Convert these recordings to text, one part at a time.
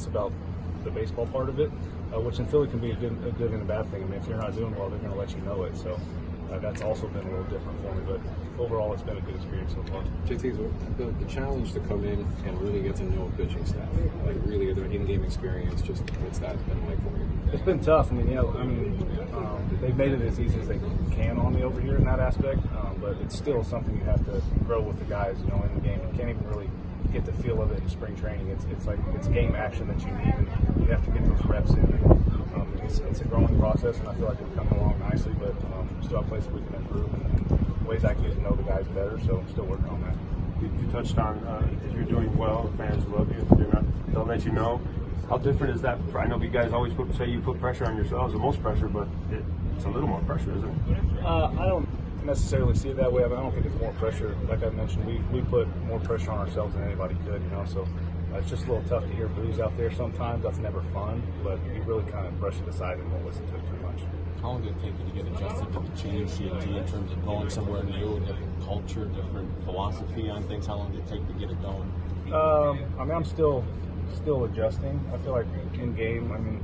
about the baseball part of it, which in Philly can be a good and a bad thing. I mean, if you're not doing well, they're going to let you know it. So that's also been a little different for me. But overall, it's been a good experience so far. JT, the challenge to come in and really get to know a pitching staff, like really their in-game experience, just what's that been like for you? It's been tough. I mean, they've made it as easy as they can on me over here in that aspect, but it's still something you have to grow with the guys, in the game. You can't even really get the feel of it in spring training. It's like it's game action that you need, and you have to get those reps in. It's a growing process, and I feel like we're coming along nicely, but still have places we can improve and ways I can get to know the guys better, so I'm still working on that. You touched on if you're doing well, fans love you. If you're not, they'll let you know. How different is that? I know you guys always say you put pressure on yourselves, the most pressure, but it's a little more pressure, isn't it? I don't necessarily see it that way. I don't think it's more pressure. Like I mentioned, we put more pressure on ourselves than anybody could, so it's just a little tough to hear boos out there sometimes. That's never fun, but you really kind of brush it aside and won't listen to it too much. How long did it take you to get adjusted to the change CNG in terms of going somewhere new, different culture, different philosophy on things? How long did it take to get it going? I'm still adjusting. I feel like in game,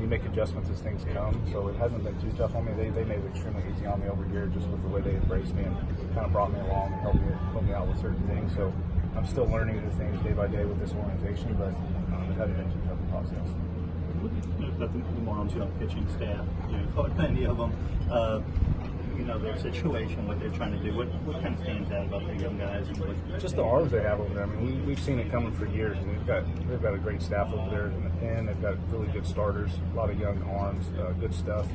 you make adjustments as things come, so it hasn't been too tough on me. They made it extremely easy on me over here, just with the way they embraced me and kind of brought me along and helped me out with certain things. So I'm still learning new things day by day with this organization, but it hasn't been too tough a process. Nothing more on the pitching staff. Many of them, their situation, what they're trying to do. What kind of stands out about the young guys? Just the arms they have over there. We've seen it coming for years, and they've got a great staff over there in the pen. They've got really good starters, a lot of young arms, good stuff.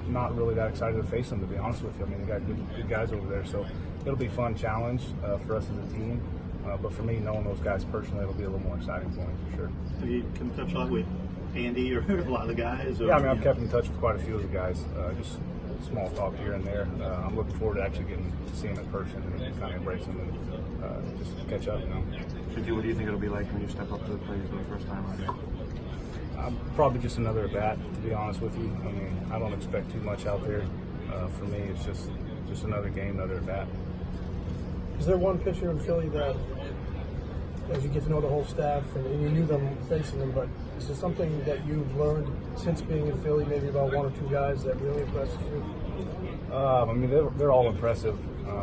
Not really that excited to face them, to be honest with you. They got good guys over there, so it'll be a fun challenge for us as a team. But for me, knowing those guys personally, it'll be a little more exciting for me for sure. Have you come in touch with Andy or a lot of the guys? Yeah, I've kept in touch with quite a few of the guys. Just small talk here and there. I'm looking forward to actually getting to see him in person and kind of embrace him and just catch up. JT, what do you think it'll be like when you step up to the plate for the first time out there? Probably just another at bat, to be honest with you. I don't expect too much out there. For me, it's just another game, another at bat. Is there one pitcher in Philly that, as you get to know the whole staff, and you knew them facing them, but is there something that you've learned since being in Philly, maybe about one or two guys that really impresses you? They're all impressive,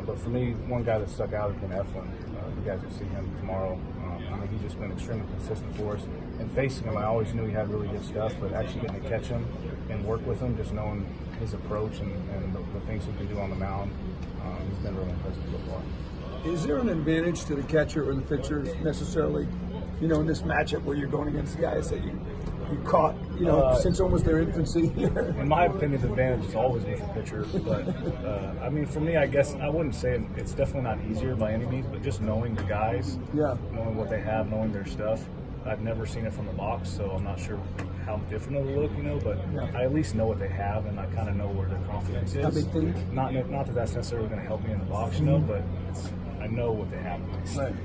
but for me, one guy that stuck out has been Eflin. You guys will see him tomorrow. He's just been extremely consistent for us. And facing him, I always knew he had really good stuff, but actually getting to catch him and work with him, just knowing his approach and the things he can do on the mound, he's been really impressive so far. Is there an advantage to the catcher or the pitcher necessarily, in this matchup where you're going against guys that you caught, since almost their infancy? In my opinion, the advantage is always with the pitcher. But, for me, I guess I wouldn't say it's definitely not easier by any means, but just knowing the guys, knowing what they have, knowing their stuff. I've never seen it from the box, so I'm not sure how different it'll look, but I at least know what they have, and I kind of know where their confidence is. How they think? Not that that's necessarily going to help me in the box, but I know what they have. Right.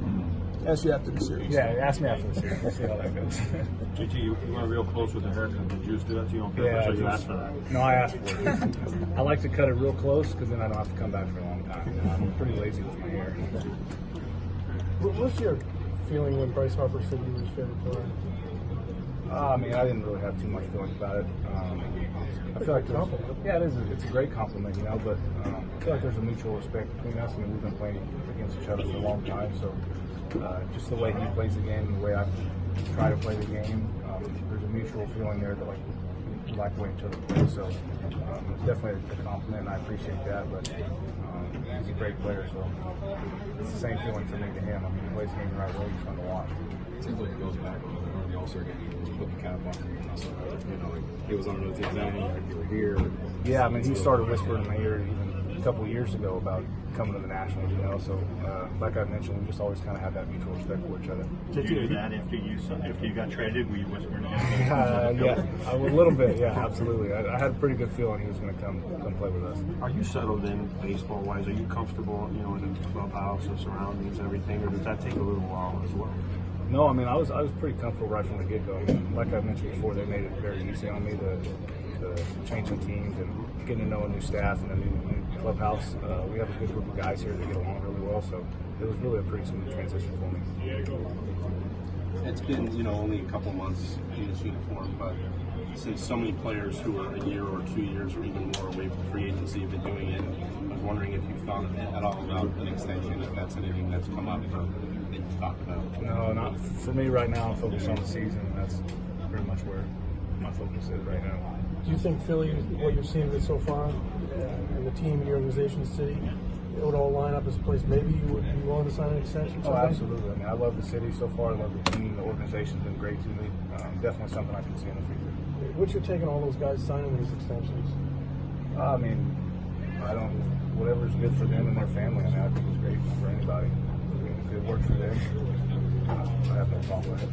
Ask you after the series. Yeah, ask me after the series. We'll see how that goes. JT, you went real close with the haircut. Did Juice do that to you on purpose, or you asked for that? No, I asked for it. I like to cut it real close because then I don't have to come back for a long time. I'm pretty lazy with my hair. What's your feeling when Bryce Harper said you were his favorite player? I didn't really have too much feelings about it. I feel like it's a great compliment, but I feel like there's a mutual respect between us. We've been playing against each other for a long time, so just the way he plays the game, the way I try to play the game, there's a mutual feeling there that we like the way each other play. So it's definitely a compliment, and I appreciate that. But he's a great player, so it's the same feeling for me to him. He plays the game the right way. He's fun to watch. It seems like it goes back to the All-Star game. He was putting the cap on. He was on another team then. You were here. Yeah, he started whispering in my ear even a couple of years ago about coming to the Nationals. So like I mentioned, we just always kind of had that mutual respect for each other. Did you do that after you got traded? Were you whispering? Yeah, a little bit. Yeah, absolutely. I had a pretty good feeling he was going to come play with us. Are you settled in baseball-wise? Are you comfortable, in the clubhouse and surroundings and everything, or does that take a little while as well? No, I was pretty comfortable right from the get-go. Like I mentioned before, they made it very easy on me to changing teams and getting to know a new staff and a new clubhouse. We have a good group of guys here that get along really well, so it was really a pretty smooth transition for me. it's been, you know, only a couple months in this uniform, but since so many players who are a year or 2 years or even more away from free agency have been doing it, I was wondering if you thought at all about an extension, if that's anything that's come up or that you've talked about. No, not for me right now. I'm focused on the season, and that's pretty much where my focus is right now. Do you think Philly, what you've seen of it so far, and the team, the organization, the city, it would all line up as a place maybe you would be willing to sign an extension? Oh, absolutely. I mean, I love the city so far. I love the team. The organization's been great to me. Definitely something I can see in the future. What's your take on all those guys signing these extensions? I mean, whatever's good for them and their family. I mean, I think it's great for anybody. I mean, if it works for them, I have no problem with it.